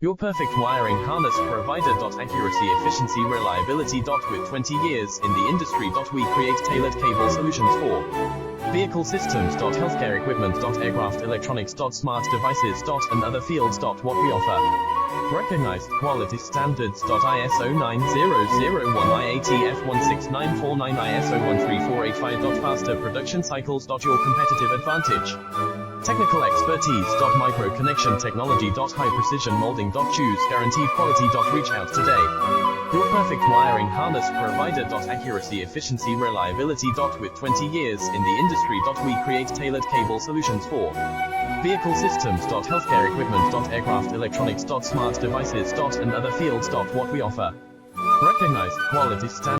Your perfect wiring harness provider. Accuracy, efficiency, reliability. With 20 years in the industry. We create tailored cable solutions for vehicle systems. Healthcare equipment. Aircraft electronics. Smart devices. And other fields. What we offer. Recognized quality standards. ISO 9001, IATF 16949, ISO 13485. Faster production cycles. Your competitive advantage. Technical expertise. Micro connection technology. High precision molding. Choose guaranteed quality. Reach out today. Your perfect wiring harness provider. Accuracy, efficiency, reliability. With 20 years in the industry. We create tailored cable solutions for vehicle systems. Healthcare equipment. Aircraft electronics. Smart devices. And other fields. What we offer. Recognized quality standards.